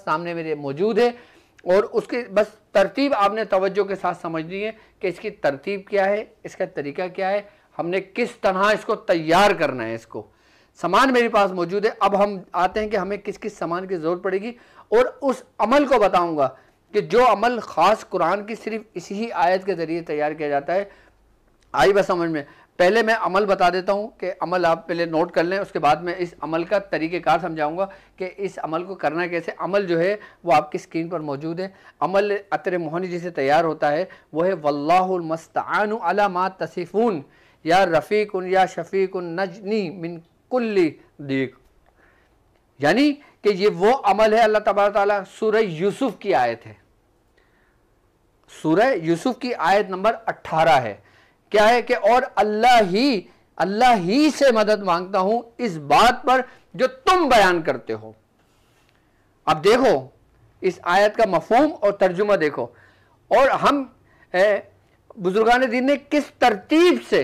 सामने मेरे मौजूद है, और उसकी बस तरतीब आपने तवज्जो के साथ समझनी है कि इसकी तरतीब क्या है, इसका तरीका क्या है, हमने किस तरह इसको तैयार करना है। इसको सामान मेरे पास मौजूद है। अब हम आते हैं कि हमें किस किस सामान की ज़रूरत पड़ेगी, और उस अमल को बताऊंगा कि जो अमल ख़ास कुरान की सिर्फ इसी ही आयत के ज़रिए तैयार किया जाता है। आई बस समझ में। पहले मैं अमल बता देता हूँ कि अमल आप पहले नोट कर लें, उसके बाद मैं इस अमल का तरीक़ेकार समझाऊंगा कि इस अमल को करना कैसे। अमल जो है वो आपकी स्क्रीन पर मौजूद है। अमल अतर मोहनी जिसे तैयार होता है वो है वल्लाहुल मुस्तआनु अला मा तसिफून या रफ़ीकुन या शफ़ीकुन नजनी मिन कुल्ली दीक। यानी कि ये वो अमल है, अल्लाह तबारक ताला सूरह यूसुफ की आयत है, सूरह यूसुफ की आयत नंबर 18 है। क्या है कि और अल्लाह ही से मदद मांगता हूं इस बात पर जो तुम बयान करते हो। अब देखो इस आयत का मफहूम और तर्जुमा देखो, और हम बुजुर्गान दीन ने किस तरतीब से,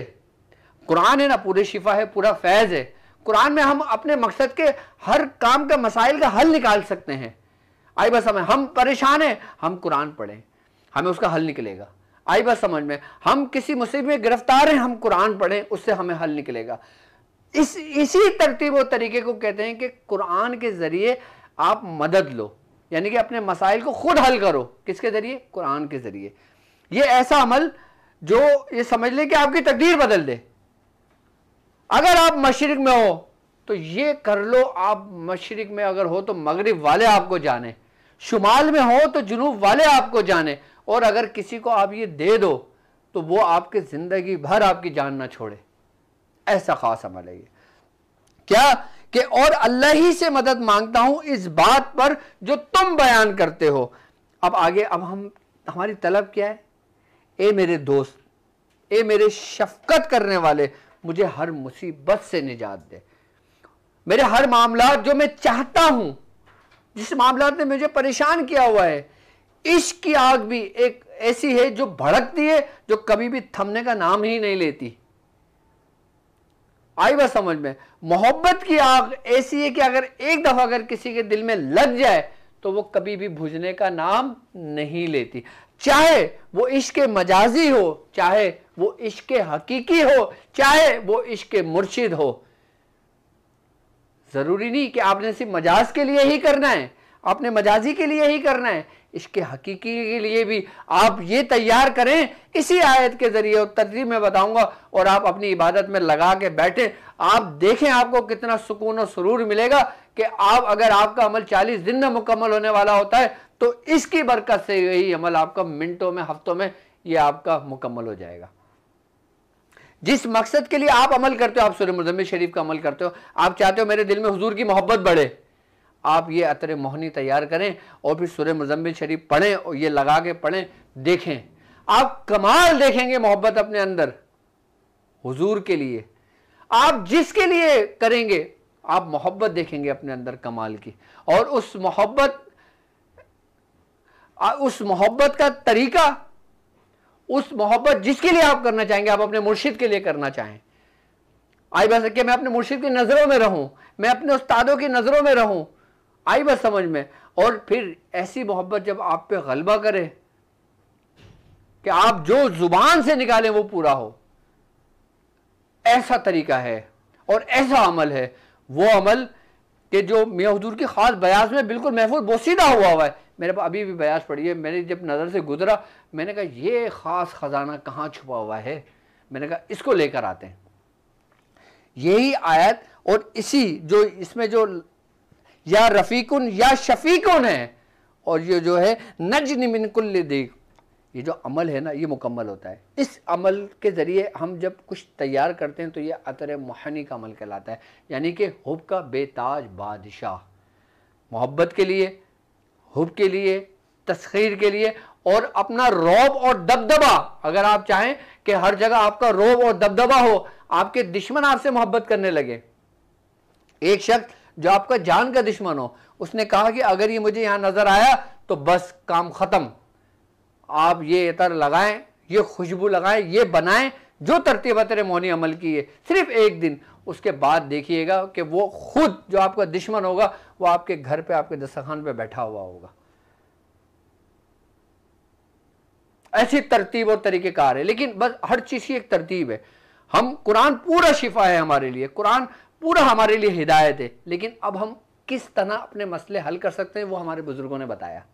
कुरान है ना, पूरे शिफा है, पूरा फैज़ है। कुरान में हम अपने मकसद के हर काम का मसाइल का हल निकाल सकते हैं। आई बस हमें, हम परेशान हैं, हम कुरान पढ़ें, हमें उसका हल निकलेगा। आई बस समझ में, हम किसी मुसीबत में गिरफ्तार हैं, हम कुरान पढ़ें, उससे हमें हल निकलेगा। इसी तरतीब और तरीके को कहते हैं कि कुरान के ज़रिए आप मदद लो, यानी कि अपने मसाइल को खुद हल करो। किसके ज़रिए? कुरान के ज़रिए। ये ऐसा अमल जो ये समझ लें कि आपकी तकदीर बदल दे। अगर आप मशरिक में हो तो ये कर लो, आप मशरिक में अगर हो तो मगरिब वाले आपको जाने, शुमाल में हो तो जुनूब वाले आपको जाने, और अगर किसी को आप ये दे दो तो वो आपके ज़िंदगी भर आपकी जान ना छोड़े। ऐसा ख़ास अमल है ये। क्या कि और अल्लाह ही से मदद मांगता हूं इस बात पर जो तुम बयान करते हो। अब आगे, अब हमारी तलब क्या है? ए मेरे दोस्त, ए मेरे शफकत करने वाले, मुझे हर मुसीबत से निजात दे। मेरे हर मामला जो मैं चाहता हूं, जिस मामला ने मुझे परेशान किया हुआ है, इश्क की आग भी एक ऐसी है जो भड़कती है, जो कभी भी थमने का नाम ही नहीं लेती। आई बात समझ में? मोहब्बत की आग ऐसी है कि अगर एक दफा अगर किसी के दिल में लग जाए तो वो कभी भी बुझने का नाम नहीं लेती। चाहे वो इश्क मजाजी हो, चाहे वो इश्क हकीकी हो, चाहे वो इश्क मुर्शिद हो। जरूरी नहीं कि आपने सिर्फ मजाज के लिए ही करना है, आपने मजाजी के लिए ही करना है, इसके हकीकी के लिए भी आप ये तैयार करें इसी आयत के जरिए, और तरतीब में बताऊंगा, और आप अपनी इबादत में लगा के बैठे। आप देखें आपको कितना सुकून और सुरूर मिलेगा कि आप, अगर आपका अमल 40 दिन में मुकम्मल होने वाला होता है तो इसकी बरकत से यही अमल आपका मिनटों में, हफ्तों में ये आपका मुकम्मल हो जाएगा। जिस मकसद के लिए आप अमल करते हो, आप सूरह मुज़म्मिल शरीफ का अमल करते हो, आप चाहते हो मेरे दिल में हुजूर की मोहब्बत बढ़े, आप ये अतर मोहनी तैयार करें और फिर सूरह मुज़म्मिल शरीफ पढ़ें, और ये लगा के पढ़ें। देखें आप कमाल देखेंगे मोहब्बत अपने अंदर हुजूर के लिए। आप जिसके लिए करेंगे आप मोहब्बत देखेंगे अपने अंदर कमाल की, और उस मोहब्बत का तरीका, उस मोहब्बत जिसके लिए आप करना चाहेंगे, आप अपने मुर्शिद के लिए करना चाहें। आई बस कि मैं अपने मुर्शिद की नजरों में रहूं, मैं अपने उस्तादों की नजरों में रहूं। आई बस समझ में? और फिर ऐसी मोहब्बत जब आप पे गलबा करे कि आप जो जुबान से निकालें वो पूरा हो, ऐसा तरीका है और ऐसा अमल है। वो अमल कि जो मियां हुजूर की खास बयास में बिल्कुल महफूज बोसीदा हुआ है। मेरे पास अभी भी बयास पड़ी है, मैंने जब नज़र से गुजरा मैंने कहा ये ख़ास ख़जाना कहाँ छुपा हुआ है, मैंने कहा इसको लेकर आते हैं। यही आयत और इसी जो इसमें जो या रफ़ीकुन या शफ़ीकुन है, और ये जो है नजनी मिन कुल्ली दीक, ये जो अमल है ना ये मुकम्मल होता है। इस अमल के ज़रिए हम जब कुछ तैयार करते हैं तो ये अतर मोहनी का अमल कहलाता है, यानी कि हुब का बेताज बादशाह। मोहब्बत के लिए, हुब के लिए, तस्खीर के लिए, और अपना रौब और दबदबा, अगर आप चाहें कि हर जगह आपका रौब और दबदबा हो, आपके दुश्मन आपसे मोहब्बत करने लगे। एक शख्स जो आपका जान का दुश्मन हो, उसने कहा कि अगर ये मुझे यहाँ नजर आया तो बस काम खत्म, आप ये इतर लगाएं, ये खुशबू लगाएं, ये बनाएं जो तरतीब अतर मोहनी अमल की है, सिर्फ एक दिन, उसके बाद देखिएगा कि वो खुद जो आपका दुश्मन होगा वो आपके घर पे, आपके दस्तरखान पे बैठा हुआ होगा। ऐसी तरतीब और तरीक़ेकार है, लेकिन बस हर चीज़ की एक तरतीब है। हम कुरान पूरा शिफा है हमारे लिए, कुरान पूरा हमारे लिए हिदायत है, लेकिन अब हम किस तरह अपने मसले हल कर सकते हैं वो हमारे बुजुर्गों ने बताया।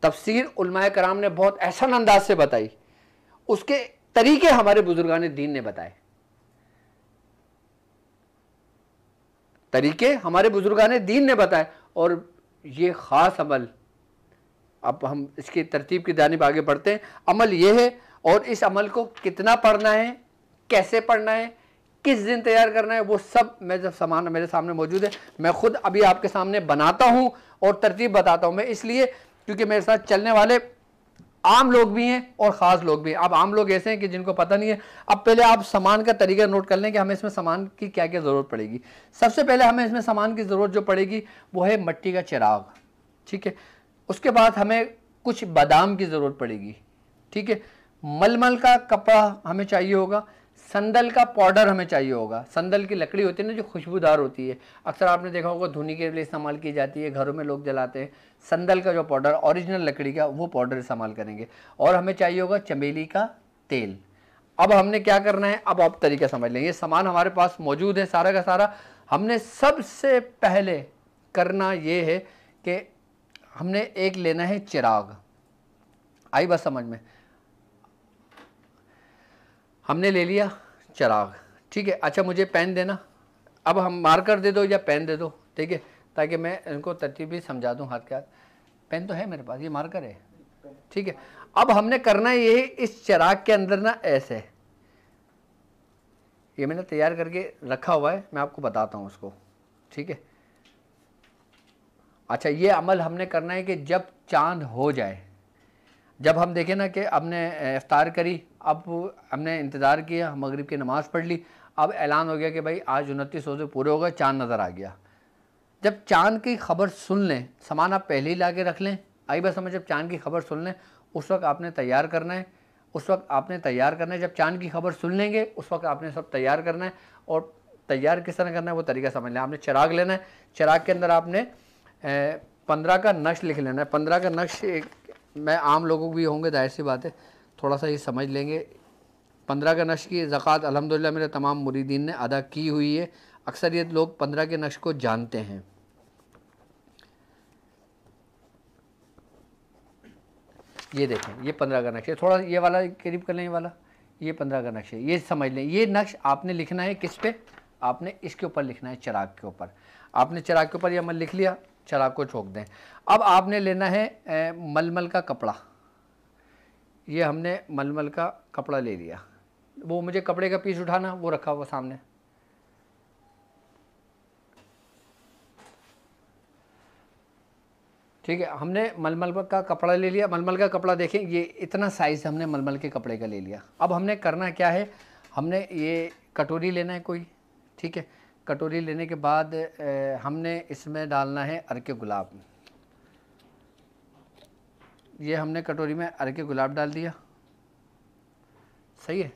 तफसीर उलमाए कराम ने बहुत एहसन अंदाज से बताई, उसके तरीके हमारे बुजुर्गान दीन ने बताए, तरीके हमारे बुजुर्गान दीन ने बताए। और ये ख़ास अमल, अब हम इसकी तरतीब की जानिब आगे बढ़ते हैं। अमल ये है, और इस अमल को कितना पढ़ना है, कैसे पढ़ना है, किस दिन तैयार करना है, वो सब मैं जब सामान मेरे सामने मौजूद है, मैं खुद अभी आपके सामने बनाता हूँ और तरतीब बताता हूँ। मैं इसलिए क्योंकि मेरे साथ चलने वाले आम लोग भी हैं और ख़ास लोग भी हैं। अब आम लोग ऐसे हैं कि जिनको पता नहीं है। अब पहले आप सामान का तरीका नोट कर लें कि हमें इसमें सामान की क्या क्या ज़रूरत पड़ेगी। सबसे पहले हमें इसमें सामान की ज़रूरत जो पड़ेगी वो है मिट्टी का चिराग, ठीक है। उसके बाद हमें कुछ बादाम की ज़रूरत पड़ेगी, ठीक है। मलमल का कपड़ा हमें चाहिए होगा, संदल का पाउडर हमें चाहिए होगा। संदल की लकड़ी होती है ना जो खुशबूदार होती है, अक्सर आपने देखा होगा धुनी के लिए इस्तेमाल की जाती है, घरों में लोग जलाते हैं। संदल का जो पाउडर ओरिजिनल लकड़ी का, वो पाउडर इस्तेमाल करेंगे। और हमें चाहिए होगा चमेली का तेल। अब हमने क्या करना है, अब आप तरीका समझ लें। ये सामान हमारे पास मौजूद है सारा का सारा। हमने सबसे पहले करना ये है कि हमने एक लेना है चिराग। आई बात समझ में? हमने ले लिया चिराग, ठीक है। अच्छा मुझे पेन देना, अब हम मार्कर दे दो या पेन दे दो, ठीक है, ताकि मैं इनको तरतीब भी समझा दूं हाथ के हाथ। पेन तो है मेरे पास, ये मार्कर है, ठीक है। अब हमने करना ये है, इस चिराग के अंदर ना ऐसे, ये मैंने तैयार करके रखा हुआ है, मैं आपको बताता हूँ उसको, ठीक है। अच्छा ये अमल हमने करना है कि जब चांद हो जाए, जब हम देखें ना कि हमने इफ्तार करी, अब हमने इंतज़ार किया, मगरिब की नमाज़ पढ़ ली, अब ऐलान हो गया कि भाई आज 29 रोज़े पूरे हो गए, चाँद नज़र आ गया। जब चाँद की खबर सुन लें, सामान आप पहले ही ला के रख लें। आई बस समझ, जब चाँद की खबर सुन लें उस वक्त आपने तैयार करना है, उस वक्त आपने तैयार करना है। जब चाँद की खबर सुन लेंगे उस वक्त आपने सब तैयार करना है। और तैयार किस तरह करना है वो तरीका समझ लें। आपने चिराग लेना है, चिराग के अंदर आपने 15 का नक्श लिख लेना है। 15 का नक्श मैं आम लोगों भी होंगे, जाहिर सी बात है, थोड़ा सा ये समझ लेंगे। 15 के नक्श की ज़कात अल्हम्दुलिल्लाह मेरे तमाम मुरीदीन ने अदा की हुई है। अक्सरियत लोग 15 के नक्श को जानते हैं। ये देखें, ये 15 का नक्श है। थोड़ा ये वाला करीब कर लें, ये वाला, ये 15 का नक्श है। ये समझ लें, ये नक्श आपने लिखना है किस पे, आपने इसके ऊपर लिखना है, चिराग के ऊपर। आपने चिराग के ऊपर ये अमल लिख लिया, चिराग को छोक दें। अब आपने लेना है मलमल का कपड़ा। ये हमने मलमल का कपड़ा ले लिया, वो मुझे कपड़े का पीस उठाना, वो रखा हुआ सामने। ठीक है, हमने मलमल का कपड़ा ले लिया। मलमल का कपड़ा देखें, ये इतना साइज़ हमने मलमल के कपड़े का ले लिया। अब हमने करना क्या है, हमने ये कटोरी लेना है कोई, ठीक है। कटोरी लेने के बाद हमने इसमें डालना है अर्के गुलाब। ये हमने कटोरी में अर्के गुलाब डाल दिया, सही है।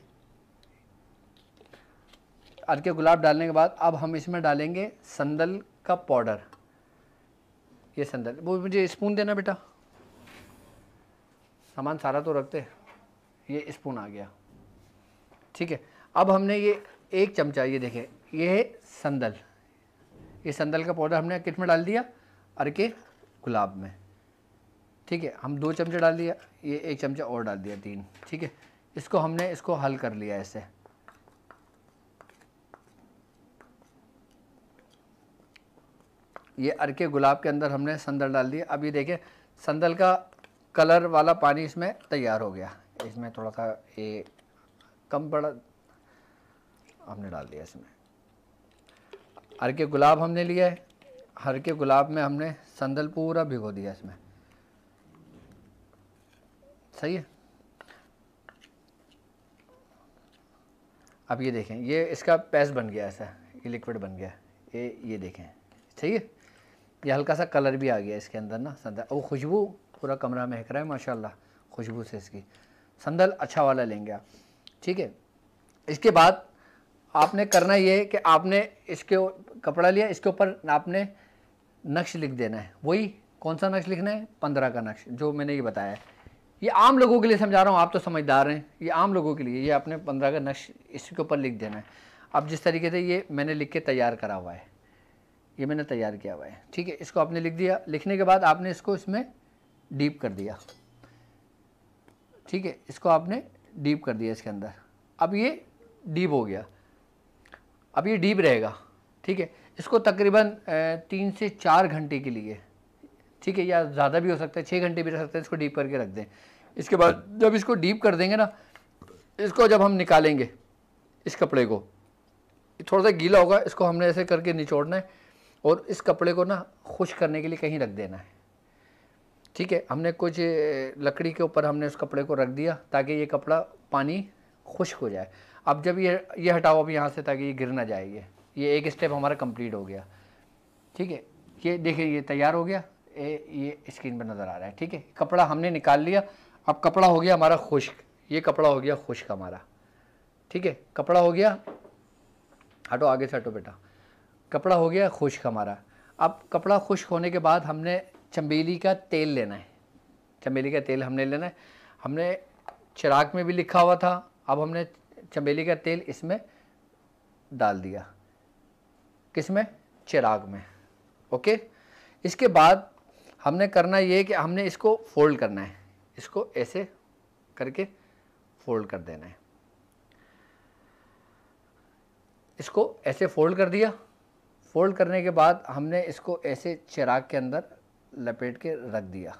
अर्के गुलाब डालने के बाद अब हम इसमें डालेंगे संदल का पाउडर। ये संदल, वो मुझे स्पून देना बेटा, सामान सारा तो रखते, ये स्पून आ गया, ठीक है। अब हमने ये 1 चमचा, ये देखें, ये है संदल, ये संदल का पाउडर हमने किट में डाल दिया, अर्के गुलाब में, ठीक है। हम 2 चमचे डाल दिया, ये 1 चमचा और डाल दिया, 3, ठीक है। इसको हमने इसको हल कर लिया ऐसे। ये अर्के गुलाब के अंदर हमने संदल डाल दिया। अब ये देखें, संदल का कलर वाला पानी इसमें तैयार हो गया। इसमें थोड़ा सा ये कम बड़ा हमने डाल दिया इसमें। अर्के गुलाब हमने लिया है, अर्के गुलाब में हमने संदल पूरा भिगो दिया इसमें, सही है। अब ये देखें, ये इसका पेस्ट बन गया, ऐसा ये लिक्विड बन गया, ये देखें, सही है। ये हल्का सा कलर भी आ गया इसके अंदर ना संदल, वो खुशबू पूरा कमरा महक रहा है माशाल्लाह खुशबू से इसकी। संदल अच्छा वाला लेंगे आप, ठीक है। इसके बाद आपने करना ये है कि आपने इसके कपड़ा लिया, इसके ऊपर आपने नक्श लिख देना है। वही कौन सा नक्श लिखना है? 15 का नक्श, जो मैंने ये बताया है। ये आम लोगों के लिए समझा रहा हूँ, आप तो समझदार हैं। ये आम लोगों के लिए, ये आपने 15 का नक्श इसके ऊपर लिख देना है। अब जिस तरीके से ये मैंने लिख के तैयार करा हुआ है, ये मैंने तैयार किया हुआ है, ठीक है। इसको आपने लिख दिया। लिखने के बाद आपने इसको इसमें डीप कर दिया, ठीक है। इसको आपने डीप कर दिया इसके अंदर। अब ये डीप हो गया, अब ये डीप रहेगा, ठीक है। इसको तकरीबन 3 से 4 घंटे के लिए, ठीक है, या ज़्यादा भी हो सकता है, 6 घंटे भी रख सकते हैं। इसको डीप करके रख दें। इसके बाद जब इसको डीप कर देंगे ना, इसको जब हम निकालेंगे इस कपड़े को, थोड़ा सा गीला होगा, इसको हमने ऐसे करके निचोड़ना है और इस कपड़े को ना खुश्क करने के लिए कहीं रख देना है, ठीक है। हमने कुछ लकड़ी के ऊपर हमने उस कपड़े को रख दिया ताकि ये कपड़ा पानी खुश्क हो जाए। अब जब ये हटाओ अब यहाँ से, ताकि ये गिर ना जाए। ये एक स्टेप हमारा कंप्लीट हो गया, ठीक है। ये देखिए ये तैयार हो गया, ये स्क्रीन पर नज़र आ रहा है, ठीक है। कपड़ा हमने निकाल लिया। अब कपड़ा हो गया हमारा खुश्क, ये कपड़ा हो गया खुश्क हमारा, ठीक है। कपड़ा हो गया, हटो आगे से हटो बेटा, कपड़ा हो गया खुश्क हमारा। अब कपड़ा खुश्क होने के बाद हमने चमेली का तेल लेना है। चमेली का तेल हमने लेना है। हमने चिराग में भी लिखा हुआ था, अब हमने चमेली का तेल इसमें डाल दिया। किसमें? चिराग में, ओके। इसके बाद हमने करना ये कि हमने इसको फोल्ड करना है। इसको ऐसे करके फोल्ड कर देना है। इसको ऐसे फोल्ड कर दिया। फोल्ड करने के बाद हमने इसको ऐसे चिराग के अंदर लपेट के रख दिया।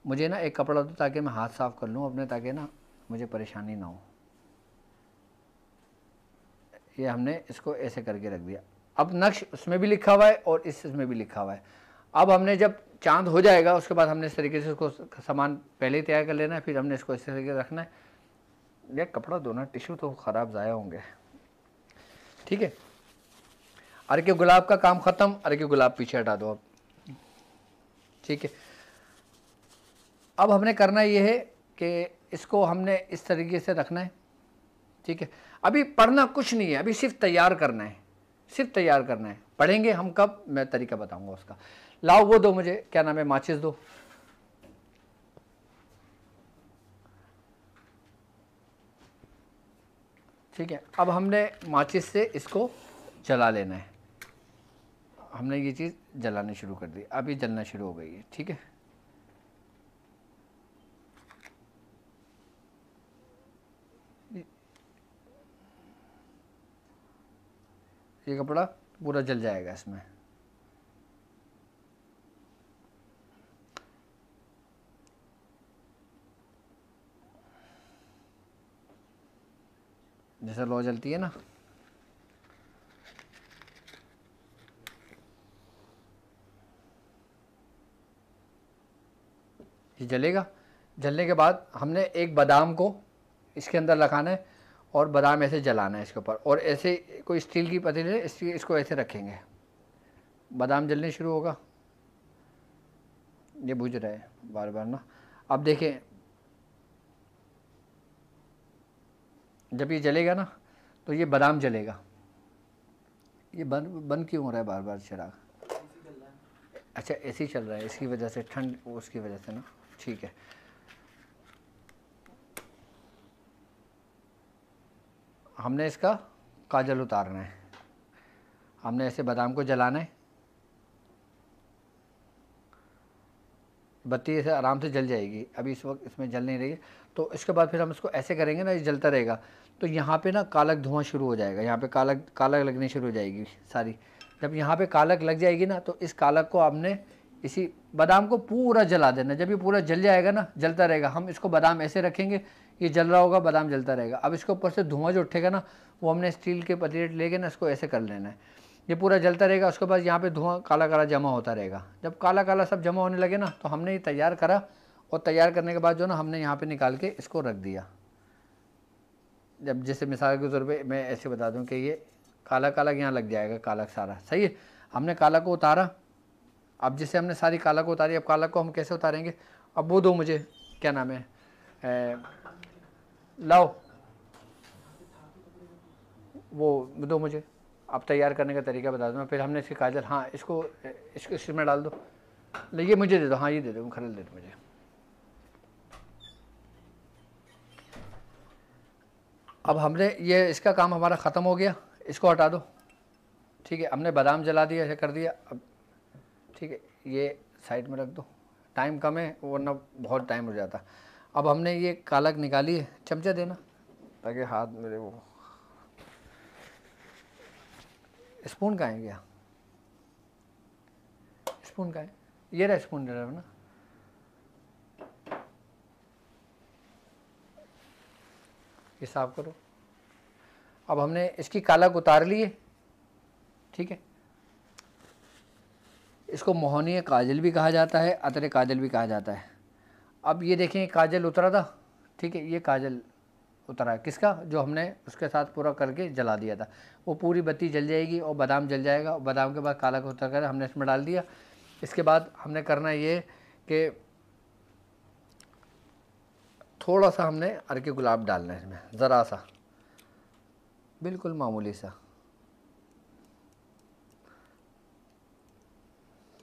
मुझे ना एक कपड़ा दो ताकि मैं हाथ साफ़ कर लूँ अपने, ताकि ना मुझे परेशानी ना हो। ये हमने इसको ऐसे करके रख दिया। अब नक्श उसमें भी लिखा हुआ है और इसमें भी लिखा हुआ है। अब हमने जब चांद हो जाएगा उसके बाद हमने इस तरीके से उसको सामान पहले ही तैयार कर लेना है, फिर हमने इसको इस तरीके से रखना है। ये कपड़ा दो ना, टिश्यू तो ख़राब ज़ाया होंगे, ठीक है। अरे के गुलाब का काम ख़त्म, अरे के गुलाब पीछे हटा दो अब, ठीक है। अब हमने करना ये है कि इसको हमने इस तरीके से रखना है, ठीक है। अभी पढ़ना कुछ नहीं है, अभी सिर्फ तैयार करना है, सिर्फ तैयार करना है। पढ़ेंगे हम कब, मैं तरीका बताऊंगा उसका। लाओ वो दो मुझे, क्या नाम है, माचिस दो। ठीक है। अब हमने माचिस से इसको जला लेना है। हमने ये चीज़ जलानी शुरू कर दी, अभी जलना शुरू हो गई है, ठीक है। ये कपड़ा पूरा जल जाएगा इसमें। जैसे लौ जलती है ना, ये जलेगा। जलने के बाद हमने एक बादाम को इसके अंदर लगाना है और बादाम ऐसे जलाना है इसके ऊपर, और ऐसे कोई स्टील की पतीली है, इसको ऐसे रखेंगे। बादाम जलने शुरू होगा, ये बुझ रहा है बार बार ना। अब देखें, जब ये जलेगा ना तो ये बादाम जलेगा। ये बंद क्यों हो रहा है बार बार चिराग? अच्छा ऐसे ही चल रहा है, इसकी वजह से, ठंड उसकी वजह से ना, ठीक है। हमने इसका काजल उतारना है। हमने ऐसे बादाम को जलाना है, बत्ती ऐसे आराम से जल जाएगी। अभी इस वक्त इसमें जल नहीं रही है, तो इसके बाद फिर हम इसको ऐसे करेंगे ना, ये जलता रहेगा। तो यहाँ पे ना कालक धुआं शुरू हो जाएगा, यहाँ पे कालक लगनी शुरू हो जाएगी सारी। जब यहाँ पे कालक लग जाएगी ना, तो इस कालक को हमने इसी बादाम को पूरा जला देना। जब ये पूरा जल जाएगा ना, जलता रहेगा, हम इसको बादाम ऐसे रखेंगे, ये जल रहा होगा, बादाम जलता रहेगा। अब इसके ऊपर से धुआं जो उठेगा ना, वो हमने स्टील के पतीले लेके ना इसको ऐसे कर लेना है। ये पूरा जलता रहेगा, उसके बाद यहाँ पे धुआं काला काला जमा होता रहेगा। जब काला काला सब जमा होने लगे ना, तो हमने ये तैयार करा, और तैयार करने के बाद जो ना हमने यहाँ पे निकाल के इसको रख दिया। जब जैसे मिसाल के तौर पे मैं ऐसे बता दूँ कि ये काला काला यहाँ लग जाएगा, काला सारा, सही है। हमने काला को उतारा। अब जैसे हमने सारी काला को उतारी, अब काला को हम कैसे उतारेंगे? अब वो दो मुझे, क्या नाम है, लाओ वो दो मुझे, आप तैयार करने का तरीका बता दो। फिर हमने इसके काजल, हाँ इसको इसमें डाल दो, ये मुझे दे दो, हाँ ये दे दो, खरल दे दो मुझे। अब हमने ये इसका काम हमारा ख़त्म हो गया, इसको हटा दो। ठीक है, हमने बादाम जला दिया, ऐसे कर दिया। अब ठीक है, ये साइड में रख दो, टाइम कम है वरना बहुत टाइम हो जाता। अब हमने ये कालक निकाली है, चमचा देना ताकि हाथ मेरे वो, स्पून कहाँ है क्या, स्पून कहाँ है, ये रहा स्पून दे रहा है ना, ये साफ करो। अब हमने इसकी कालक उतार ली है। ठीक है, इसको मोहनी काजल भी कहा जाता है, अतरे काजल भी कहा जाता है। अब ये देखें काजल उतरा था। ठीक है, ये काजल उतरा है किसका, जो हमने उसके साथ पूरा करके जला दिया था। वो पूरी बत्ती जल जाएगी और बादाम जल जाएगा। बादाम के बाद काला को उतर कर हमने इसमें डाल दिया। इसके बाद हमने करना ये कि थोड़ा सा हमने अर्के गुलाब डालना है इसमें, ज़रा सा, बिल्कुल मामूली सा।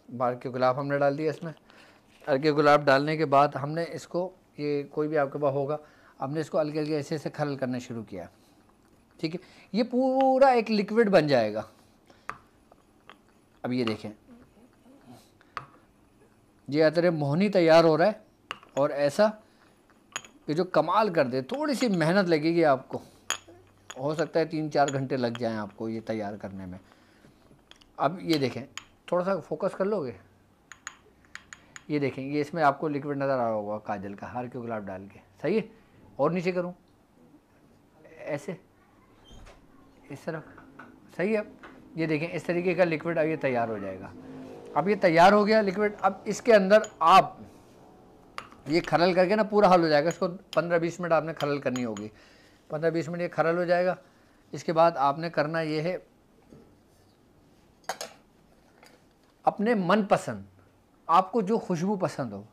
बाहर के गुलाब हमने डाल दिया इसमें। अर्के गुलाब डालने के बाद हमने इसको, ये कोई भी आपके पास होगा, हमने इसको हल्के हल्के ऐसे ऐसे खरल करना शुरू किया। ठीक है, ये पूरा एक लिक्विड बन जाएगा। अब ये देखें, ये अतरे मोहनी तैयार हो रहा है और ऐसा कि जो कमाल कर दे। थोड़ी सी मेहनत लगेगी आपको, हो सकता है 3-4 घंटे लग जाएं आपको ये तैयार करने में। अब ये देखें, थोड़ा सा फोकस कर लोगे, ये देखें, ये इसमें आपको लिक्विड नज़र आ रहा होगा काजल का, हार के गुलाब डाल के। सही है, और नीचे करूं ऐसे, इस तरफ। सही है, ये देखें इस तरीके का लिक्विड अब ये तैयार हो जाएगा। अब ये तैयार हो गया लिक्विड। अब इसके अंदर आप ये खरल करके ना पूरा हल हो जाएगा। इसको 15-20 मिनट आपने खरल करनी होगी। 15-20 मिनट ये खरल हो जाएगा। इसके बाद आपने करना ये है, अपने मन पसंद, आपको जो खुशबू पसंद हो,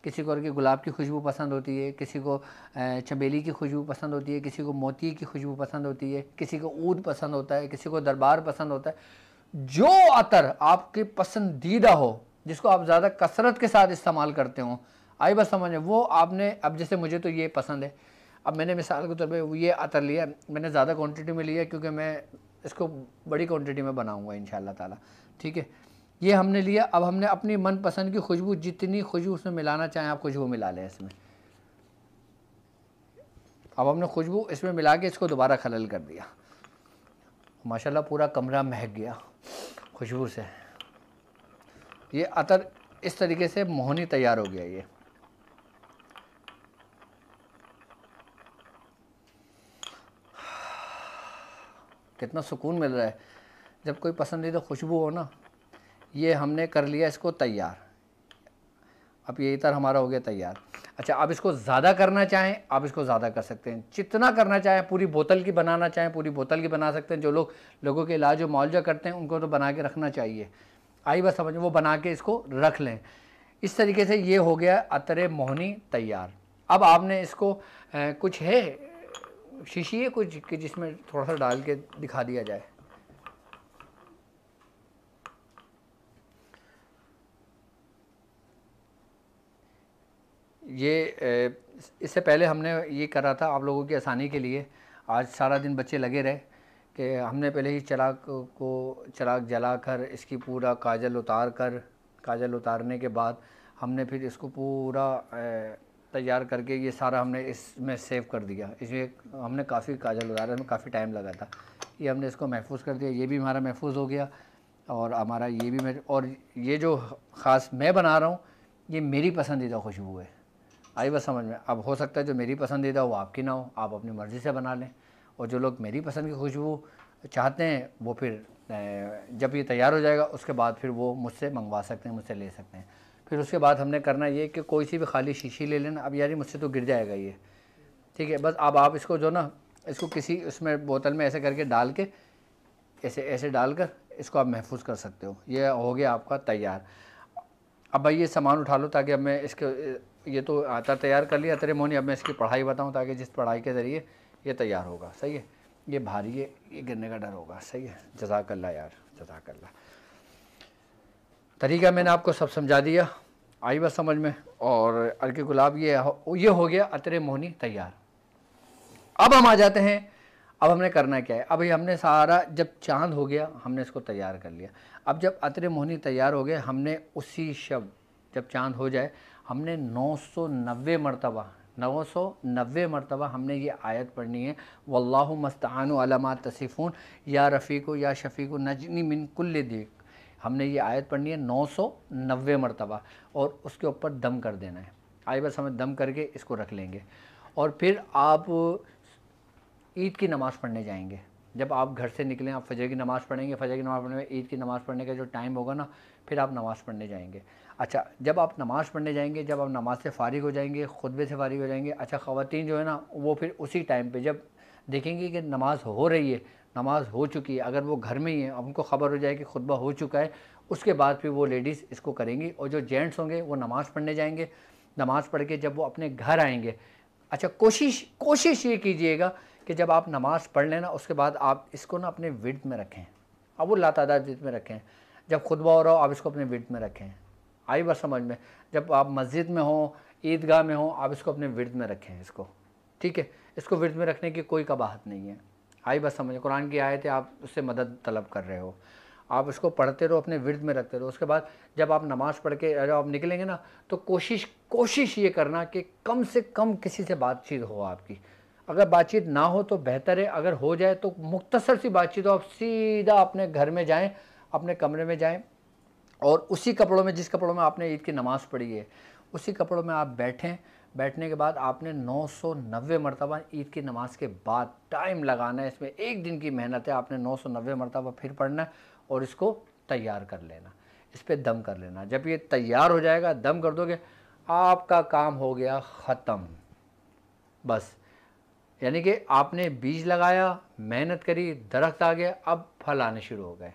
किसी को अर्के गुलाब की खुशबू पसंद होती है, किसी को चमेली की खुशबू पसंद होती है, किसी को मोती की खुशबू पसंद होती है, किसी को ऊद पसंद होता है, किसी को दरबार पसंद होता है। जो अतर आपके पसंदीदा हो, जिसको आप ज़्यादा कसरत के साथ इस्तेमाल करते हो, आई बस समझ, वो आपने, अब जैसे मुझे तो ये पसंद है, अब मैंने मिसाल के तौर पर ये अतर लिया, मैंने ज़्यादा क्वान्टिटी में लिया क्योंकि मैं इसको बड़ी क्वान्टिटी में बनाऊँगा इंशाअल्लाह ताला। ठीक है, ये हमने लिया। अब हमने अपनी मनपसंद की खुशबू, जितनी खुशबू उसमें मिलाना चाहें आप खुशबू मिला लें इसमें। अब हमने खुशबू इसमें मिला के इसको दोबारा खलल कर दिया। माशाल्लाह पूरा कमरा महक गया खुशबू से। ये अतर इस तरीके से मोहनी तैयार हो गया। ये कितना सुकून मिल रहा है जब कोई पसंदीदा खुशबू हो ना। ये हमने कर लिया इसको तैयार। अब ये इतर हमारा हो गया तैयार। अच्छा, अब इसको ज़्यादा करना चाहें आप इसको ज़्यादा कर सकते हैं, जितना करना चाहें। पूरी बोतल की बनाना चाहें पूरी बोतल की बना सकते हैं। जो लोगों के इलाज और मुआवजा करते हैं उनको तो बना के रखना चाहिए। आई बस समझ, वो बना के इसको रख लें। इस तरीके से ये हो गया अतरे मोहनी तैयार। अब आपने इसको कुछ है शीशी है कुछ कि जिसमें थोड़ा सा डाल के दिखा दिया जाए। ये इससे पहले हमने ये करा था आप लोगों की आसानी के लिए। आज सारा दिन बच्चे लगे रहे कि हमने पहले ही चिराग जलाकर इसकी पूरा काजल उतारने के बाद हमने फिर इसको पूरा तैयार करके ये सारा हमने इसमें सेव कर दिया। इसमें हमने काफ़ी काजल उतारा, हमें काफ़ी टाइम लगा था। ये हमने इसको महफूज कर दिया। ये भी हमारा महफूज हो गया और हमारा ये भी और ये जो ख़ास मैं बना रहा हूँ ये मेरी पसंदीदा खुशबू है। आई बस समझ में। अब हो सकता है जो मेरी पसंदीदा वो आपकी ना हो, आप अपनी मर्ज़ी से बना लें। और जो लोग मेरी पसंद की खुशबू चाहते हैं वो फिर जब ये तैयार हो जाएगा उसके बाद फिर वो मुझसे मंगवा सकते हैं, मुझसे ले सकते हैं। फिर उसके बाद हमने करना ये कि कोई सी भी खाली शीशी ले लेना। अब यार मुझसे तो गिर जाएगा ये, ठीक है। बस अब आप इसको जो ना इसको किसी उसमें बोतल में ऐसे करके डाल के ऐसे डालकर इसको आप महफूज कर सकते हो। ये हो गया आपका तैयार। अब भाई ये सामान उठा लो ताकि अब मैं इसके ये तो आता तैयार कर लिया अतरे मोहनी। अब मैं इसकी पढ़ाई बताऊं ताकि जिस पढ़ाई के ज़रिए ये तैयार होगा। सही है, ये भारी है, ये गिरने का डर होगा। सही है, जज़ाकल्लाह यार, जज़ाकल्लाह। तरीका मैंने आपको सब समझा दिया, आई बस समझ में। और अर्के गुलाब ये हो गया अतरे मोहनी तैयार। अब हम आ जाते हैं, अब हमने करना क्या है। अब ये हमने सारा, जब चांद हो गया हमने इसको तैयार कर लिया। अब जब अतरे मोहनी तैयार हो गए, हमने उसी शब जब चांद हो जाए हमने 990 मरतबा हमने ये आयत पढ़नी है, वल्लाहु मस्तआनु अला मा तसिफून या रफ़ीक़ु या शफ़ीक़ु नजनी मिन कुल्लि दीक। हमने ये आयत पढ़नी है 990 मरतबा और उसके ऊपर दम कर देना है। आइए बस हमें दम करके इसको रख लेंगे। और फिर आप ईद की नमाज़ पढ़ने जाएंगे। जब आप घर से निकलें, आप फजर की नमाज़ पढ़ेंगे, फजर की नमाज़ पढ़ने में ईद की नमाज़ पढ़ने का जो टाइम होगा ना, फिर आप नमाज़ पढ़ने जाएंगे। अच्छा, जब आप नमाज़ पढ़ने जाएंगे, जब आप नमाज़ से फ़ारिग हो जाएंगे, खुतबे से फ़ारिग हो जाएंगे, अच्छा ख़वातीन जो है ना, वो फिर उसी टाइम पे जब देखेंगे कि नमाज़ हो रही है, नमाज़ हो चुकी है, अगर वो घर में ही है, उनको ख़बर हो जाए कि खुतबा हो चुका है, उसके बाद फिर वो लेडीज़ इसको करेंगी। और जो जेंट्स होंगे वो नमाज़ पढ़ने जाएंगे। नमाज़ पढ़ के जब वो अपने घर आएंगे, अच्छा कोशिश ये कीजिएगा कि जब आप नमाज़ पढ़ लेना, उसके बाद आप इसको ना अपने विर्द में रखें। अब वो लातादाद विर्द में रखें। जब खुतबा हो रहा हो आप इसको अपने विर्द में रखें। आई बात समझ में। जब आप मस्जिद में हो, ईदगाह में हो, आप इसको अपने विर्द में रखें इसको, ठीक है। इसको विर्द में रखने की कोई कबाहत नहीं है। आई बात समझ। कुरान की आयत है, आप उससे मदद तलब कर रहे हो, आप इसको पढ़ते रहो, अपने विर्द में रखते रहो। उसके बाद जब आप नमाज़ पढ़ के जब आप निकलेंगे ना, तो कोशिश ये करना कि कम से कम किसी से बातचीत हो आपकी। अगर बातचीत ना हो तो बेहतर है, अगर हो जाए तो मुख्तसर सी बातचीत हो, आप सीधा अपने घर में जाएं, अपने कमरे में जाएं और उसी कपड़ों में, जिस कपड़ों में आपने ईद की नमाज़ पढ़ी है, उसी कपड़ों में आप बैठें। बैठने के बाद आपने 990 मरतबा ईद की नमाज़ के बाद टाइम लगाना है। इसमें एक दिन की मेहनत है। आपने 990 मरतबा फिर पढ़ना है और इसको तैयार कर लेना, इस पर दम कर लेना। जब ये तैयार हो जाएगा, दम कर दोगे, आपका काम हो गया ख़त्म। बस, यानी कि आपने बीज लगाया, मेहनत करी, दरख्त आ गया, अब फल आने शुरू हो गए।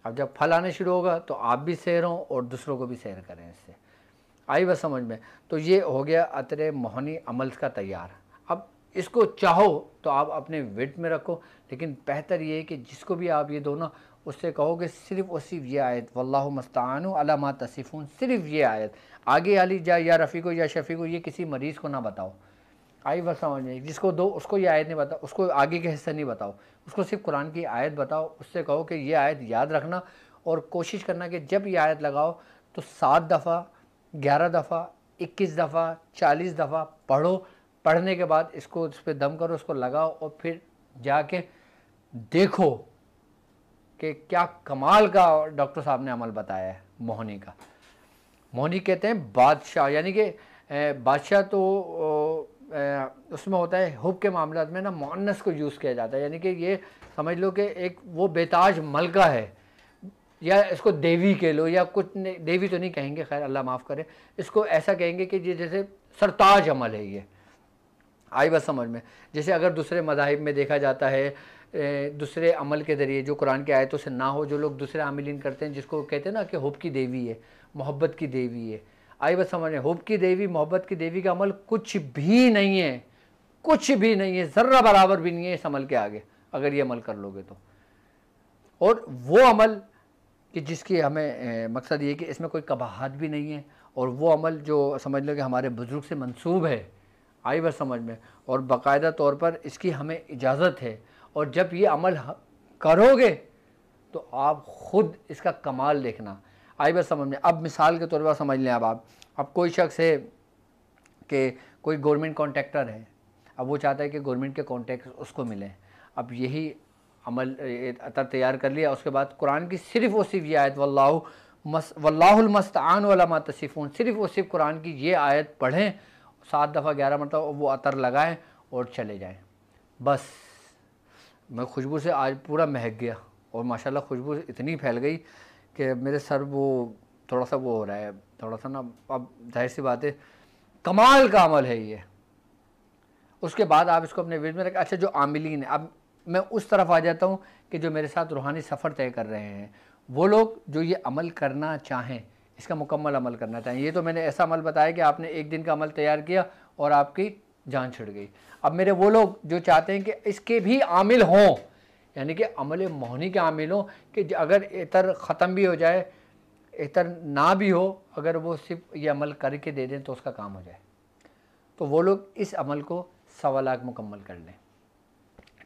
अब जब फल आने शुरू होगा तो आप भी सैर हों और दूसरों को भी सैर करें। इससे आई बस समझ में। तो ये हो गया अतरे मोहनी अमल का तैयार। अब इसको चाहो तो आप अपने विर्द में रखो, लेकिन बेहतर ये है कि जिसको भी आप ये दो ना, उससे कहो कि सिर्फ़ और सिर्फ ये आयत, वल्लाहु मस्तआनु अला मा तसिफून, सिर्फ ये आयत। आगे वाली या रफ़ीक़ो या शफ़ीक़ो ये किसी मरीज़ को ना बताओ। आई बस समझ में। जिसको दो उसको ये आयत नहीं बताओ, उसको आगे के हिस्से नहीं बताओ, उसको सिर्फ कुरान की आयत बताओ। उससे कहो कि ये आयत याद रखना और कोशिश करना कि जब ये आयत लगाओ तो 7 दफ़ा, 11 दफ़ा, 21 दफ़ा, 40 दफ़ा पढ़ो। पढ़ने के बाद इसको इस पर दम करो, उसको लगाओ और फिर जाके देखो कि क्या कमाल का डॉक्टर साहब ने अमल बताया है मोहनी का। मोहनी कहते हैं बादशाह, यानी कि बादशाह तो उसमें होता है, हुब के मामला में ना मुअन्नस को यूज़ किया जाता है, यानी कि ये समझ लो कि एक वो बेताज मलका है, या इसको देवी कह लो, या कुछ देवी तो नहीं कहेंगे, खैर अल्लाह माफ़ करे, इसको ऐसा कहेंगे कि ये जैसे सरताज अमल है ये। आई बस समझ में। जैसे अगर दूसरे मज़ाहिब में देखा जाता है, दूसरे अमल के ज़रिए जो कुरान की आयतों से ना हो, जो लोग दूसरे आमिलीन करते हैं, जिसको कहते हैं ना कि हुब की देवी है, मोहब्बत की देवी है। आई बस समझ में। हुब की देवी, मोहब्बत की देवी का अमल कुछ भी नहीं है, कुछ भी नहीं है, ज़र्रा बराबर भी नहीं है इस अमल के आगे, अगर ये अमल कर लोगे तो। और वो अमल कि जिसकी हमें मकसद ये कि इसमें कोई कबाहत भी नहीं है, और वो अमल जो समझ लो कि हमारे बुज़ुर्ग से मंसूब है। आई बस समझ में। और बाकायदा तौर पर इसकी हमें इजाज़त है, और जब ये अमल करोगे तो आप ख़ुद इसका कमाल देखना। आई बस समझ में। अब मिसाल के तौर पर समझ लें, अब कोई शख्स है कि कोई गवर्नमेंट कॉन्ट्रैक्टर है, अब वो चाहता है कि गवर्नमेंट के कॉन्ट्रैक्ट उसको मिलें। अब यही अमल अतर तैयार कर लिया, उसके बाद कुरान की सिर्फ़ और सिर्फ ये आयत, वल्लाहुल मस्तआनु अला मा तसिफून, सिर्फ़ और सिर्फ कुरान की ये आयत पढ़ें, 7 दफ़ा 11 मरतबा वो अतर लगाएं और चले जाएं। बस मैं खुशबू से आज पूरा महक गया, और माशाल्लाह खुशबू इतनी फैल गई कि मेरे सर वो थोड़ा सा वो हो रहा है, थोड़ा सा ना। अब जाहिर सी बात है, कमाल का अमल है ये। उसके बाद आप इसको अपने विर्द में रखें। अच्छा, जो आमिलीन है, अब मैं उस तरफ आ जाता हूँ कि जो मेरे साथ रूहानी सफ़र तय कर रहे हैं, वो लोग जो ये अमल करना चाहें, इसका मुकम्मल अमल करना चाहें। ये तो मैंने ऐसा अमल बताया कि आपने एक दिन का अमल तैयार किया और आपकी जान छिड़ गई। अब मेरे वो लोग जो चाहते हैं कि इसके भी आमिल हों, यानी कि अमल मोहनी के आमिल हों, कि अगर इतर ख़त्म भी हो जाए, इतर ना भी हो, अगर वो सिर्फ ये अमल करके दे दें तो उसका काम हो जाए, तो वो लोग इस अमल को 1.25 लाख मुकम्मल कर लें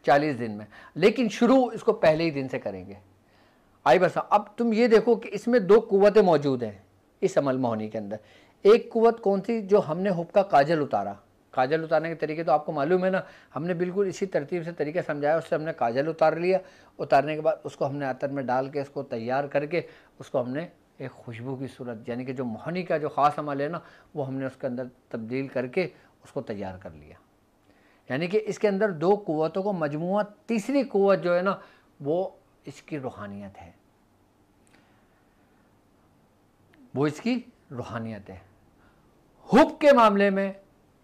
40 दिन में। लेकिन शुरू इसको पहले ही दिन से करेंगे। आई बस अब तुम ये देखो कि इसमें 2 कुव्वतें मौजूद हैं इस अमल मोहनी के अंदर। एक कुव्वत कौन सी, जो हमने हुब का काजल उतारा। काजल उतारने के तरीके तो आपको मालूम है ना, हमने बिल्कुल इसी तरतीब से तरीका समझाया। उससे हमने काजल उतार लिया, उतारने के बाद उसको हमने अतर में डाल के इसको तैयार करके उसको हमने एक खुशबू की सूरत, यानी कि जो मोहनी का जो ख़ास अमल है ना, वो हमने उसके अंदर तब्दील करके उसको तैयार कर लिया। यानी कि इसके अंदर 2 कुव्वतों को मजमूआ, तीसरी कुव्वत जो है ना वो इसकी रूहानियत है, वो इसकी रूहानियत है। हुब के मामले में,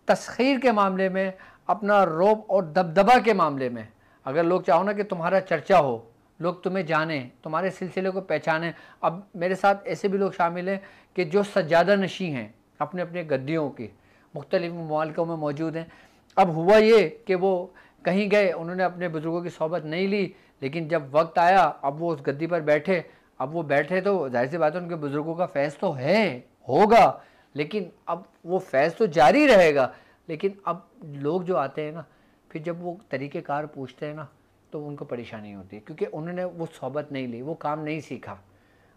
तस्खीर के मामले में, अपना रौब और दबदबा के मामले में, अगर लोग चाहो ना कि तुम्हारा चर्चा हो, लोग तुम्हें जाने, तुम्हारे सिलसिले को पहचाने। अब मेरे साथ ऐसे भी लोग शामिल हैं कि जो सज्जादा नशी हैं, अपने अपने गद्दियों की मुख्तलिफ ममालिकों में मौजूद हैं। अब हुआ ये कि वो कहीं गए, उन्होंने अपने बुज़ुर्गों की सोहबत नहीं ली, लेकिन जब वक्त आया अब वो उस गद्दी पर बैठे। अब वो बैठे तो जाहिर सी बात है उनके बुज़ुर्गों का फैज़ तो है, होगा, लेकिन अब वो फैज़ तो जारी रहेगा। लेकिन अब लोग जो आते हैं ना, फिर जब वो तरीक़ेकार पूछते हैं ना, तो उनको परेशानी होती है, क्योंकि उन्होंने वो सोहबत नहीं ली, वो काम नहीं सीखा।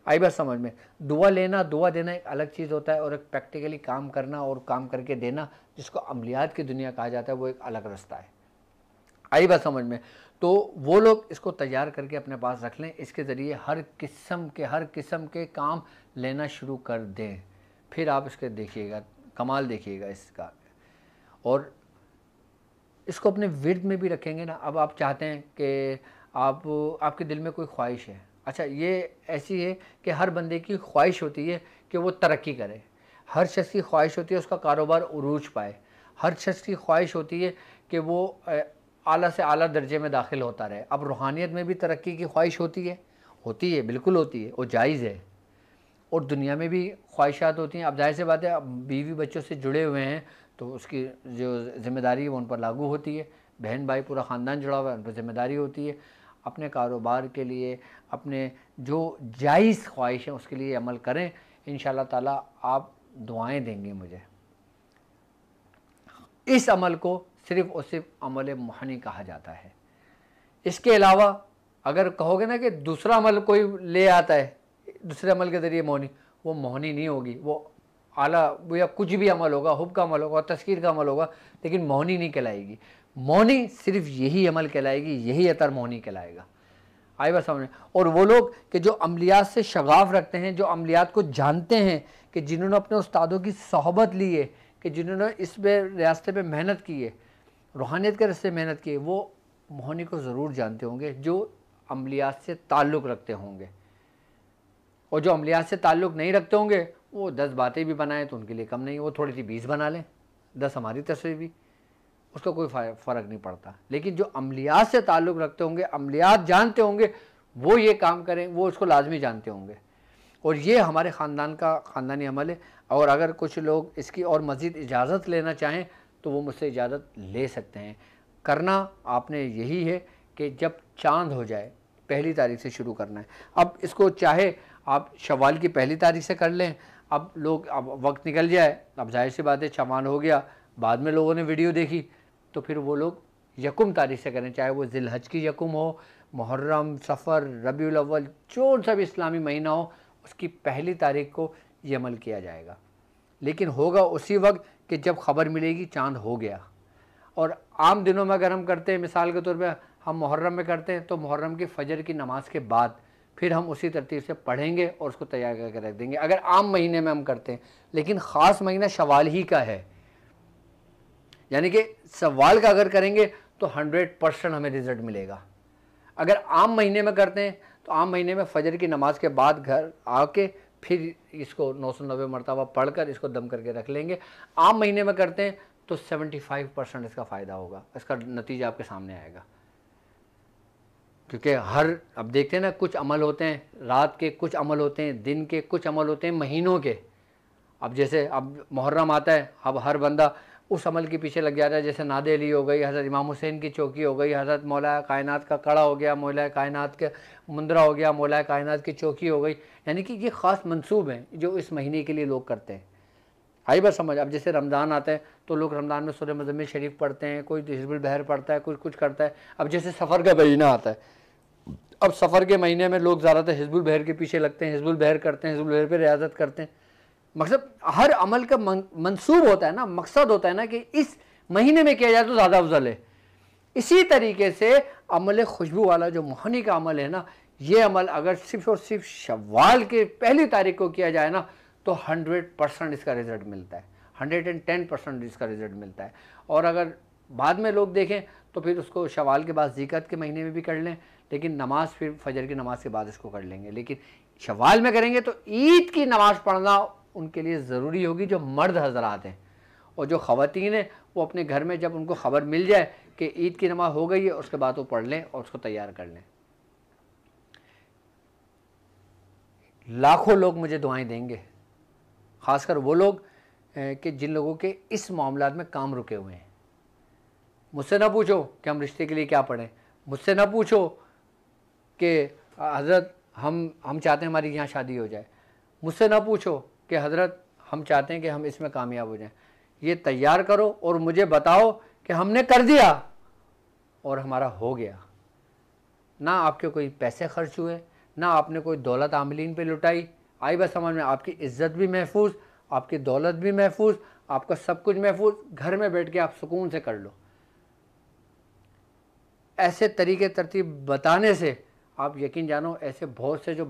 आई बात समझ में। दुआ लेना, दुआ देना एक अलग चीज़ होता है, और एक प्रैक्टिकली काम करना और काम करके देना, जिसको अमलियात की दुनिया कहा जाता है, वो एक अलग रास्ता है। आई बात समझ में। तो वो लोग इसको तैयार करके अपने पास रख लें, इसके ज़रिए हर किस्म के काम लेना शुरू कर दें। फिर आप इसके देखिएगा, कमाल देखिएगा इसका। और इसको अपने विर्द में भी रखेंगे ना। अब आप चाहते हैं कि आपके दिल में कोई ख्वाहिश है, अच्छा ये ऐसी है कि हर बंदे की ख्वाहिश होती है कि वो तरक्की करे, हर शख्स की ख्वाहिश होती है उसका कारोबार उरूज पाए, हर शख्स की ख्वाहिश होती है कि वो आला से आला दर्जे में दाखिल होता रहे। अब रूहानियत में भी तरक्की की ख्वाहिश होती है, बिल्कुल होती है, वो जायज़ है। और दुनिया में भी ख्वाहिशात होती हैं। अब जाहिर सी बात है, अब बीवी बच्चों से जुड़े हुए हैं तो उसकी जो ज़िम्मेदारी है वो उन पर लागू होती है। बहन भाई पूरा ख़ानदान जुड़ा हुआ है, उन पर ज़िम्मेदारी होती है। अपने कारोबार के लिए, अपने जो जायज़ ख्वाहिश है उसके लिए अमल करें। इंशाअल्लाह ताला आप दुआएं देंगे मुझे। इस अमल को सिर्फ़ और सिर्फ अमल मोहनी कहा जाता है। इसके अलावा अगर कहोगे ना कि दूसरा अमल कोई ले आता है, दूसरे अमल के ज़रिए मोहनी, वो मोहनी नहीं होगी, वो आला वो या कुछ भी अमल होगा, हुब का अमल होगा, तस्कीर का अमल होगा, लेकिन मोहनी नहीं कहलाएगी। मोहनी सिर्फ यही अमल कहलाएगी, यही अतर मोहनी कहलाएगा। आई बात समझ। और वो लोग कि जो अमलियात से शगाफ रखते हैं, जो अमलियात को जानते हैं, कि जिन्होंने अपने उस्तादों की सोहबत ली है, कि जिन्होंने इस रास्ते पे मेहनत की है, रूहानियत के रास्ते मेहनत की है, वो मोहनी को ज़रूर जानते होंगे, जो अमलियात से ताल्लुक़ रखते होंगे। और जो अमलियात से ताल्लुक़ नहीं रखते होंगे, वो 10 बातें भी बनाएं तो उनके लिए कम नहीं, वो थोड़ी सी 20 बना लें, 10 हमारी तस्वीर भी, उसका कोई फ़र्क नहीं पड़ता। लेकिन जो अमलियात से ताल्लुक़ रखते होंगे, अमलियात जानते होंगे, वो ये काम करें, वो उसको लाजमी जानते होंगे। और ये हमारे ख़ानदान का ख़ानदानी अमल है। और अगर कुछ लोग इसकी और मज़ीद इजाज़त लेना चाहें तो वो मुझसे इजाज़त ले सकते हैं। करना आपने यही है कि जब चाँद हो जाए, 1 तारीख से शुरू करना है। अब इसको चाहे आप शव्वाल की 1 तारीख से कर लें। अब लोग, अब वक्त निकल जाए, अब जाहिर सी बात है चमान हो गया, बाद में लोगों ने वीडियो देखी, तो फिर वो लोग यकुम तारीख से करें, चाहे वो ज़िलहज की यकुम हो, मुहर्रम, सफ़र, रबीउल अव्वल, जो सा भी इस्लामी महीना हो, उसकी 1 तारीख को ये अमल किया जाएगा। लेकिन होगा उसी वक्त कि जब ख़बर मिलेगी चाँद हो गया। और आम दिनों में अगर हम करते हैं, मिसाल के तौर पर हम मुहर्रम में करते हैं, तो मुहर्रम की फ़जर की नमाज के बाद फिर हम उसी तरतीब से पढ़ेंगे और उसको तैयार करके रख देंगे, अगर आम महीने में हम करते हैं। लेकिन ख़ास महीना शव्वाल ही का है, यानी कि शव्वाल का अगर करेंगे तो 100% हमें रिज़ल्ट मिलेगा। अगर आम महीने में करते हैं तो आम महीने में फ़जर की नमाज के बाद घर आके फिर इसको 990 मरतबा पढ़कर इसको दम करके रख लेंगे। आम महीने में करते हैं तो 75% इसका फ़ायदा होगा, इसका नतीजा आपके सामने आएगा। क्योंकि अब देखते हैं ना, कुछ अमल होते हैं रात के, कुछ अमल होते हैं दिन के, कुछ अमल होते हैं महीनों के। अब जैसे अब मुहर्रम आता है, अब हर बंदा उस अमल के पीछे लग जाता है। जैसे नादे अली हो गई, हज़रत इमाम हुसैन की चौकी हो गई, हज़रत मौला कायनात का कड़ा हो गया, मौला कायनात के मुंदरा हो गया, मौला कायनात की चौकी हो गई। यानी कि ये ख़ास मंसूब हैं जो इस महीने के लिए लोग करते हैं। आई बात समझ। अब जैसे रमज़ान आता है तो लोग रमज़ान में सूरह मुज़म्मिल शरीफ पढ़ते हैं, कोई हिज़्बुल बहर पढ़ता है, कुछ करता है। अब जैसे सफ़र का महीना आता है, अब सफ़र के महीने में लोग ज़्यादातर हिज़्बुल बहर के पीछे लगते हैं, हिज़्बुल बहर करते हैं, हिज़्बुल बहर पर रियाज़त करते हैं। मतलब हर अमल का मंसूब होता है ना, मकसद होता है ना कि इस महीने में किया जाए तो ज़्यादा अफजल है। इसी तरीके से अमल खुशबू वाला जो मोहनी का अमल है ना, ये अमल अगर सिर्फ और सिर्फ शव्वाल के पहली तारीख को किया जाए ना तो 100% इसका रिज़ल्ट मिलता है, 110% इसका रिज़ल्ट मिलता है। और अगर बाद में लोग देखें तो फिर उसको शव्वाल के बाद ज़िकत के महीने में भी कर लें, लेकिन नमाज फिर फजर की नमाज के बाद इसको कर लेंगे। लेकिन शव्वाल में करेंगे तो ईद की नमाज़ पढ़ना उनके लिए ज़रूरी होगी, जो मर्द हजरात हैं। और जो ख़वातीन हैं वो अपने घर में जब उनको ख़बर मिल जाए कि ईद की नमाज़ हो गई है, उसके बाद वो पढ़ लें और उसको तैयार कर लें। लाखों लोग मुझे दुआएं देंगे, ख़ासकर वो लोग कि जिन लोगों के इस मामलात में काम रुके हुए हैं। मुझसे ना पूछो कि हम रिश्ते के लिए क्या पढ़ें, मुझसे ना पूछो कि हज़रत हम चाहते हैं हमारी यहाँ शादी हो जाए, मुझसे ना पूछो कि हज़रत हम चाहते हैं कि हम इसमें कामयाब हो जाएं। ये तैयार करो और मुझे बताओ कि हमने कर दिया और हमारा हो गया। ना आपके कोई पैसे खर्च हुए, ना आपने कोई दौलत आमिलीन पे लुटाई। आई बस समझ में, आपकी इज़्ज़त भी महफूज, आपकी दौलत भी महफूज, आपका सब कुछ महफूज। घर में बैठ के आप सुकून से कर लो। ऐसे तरीके तरतीब बताने से आप यकीन जानो ऐसे बहुत से जो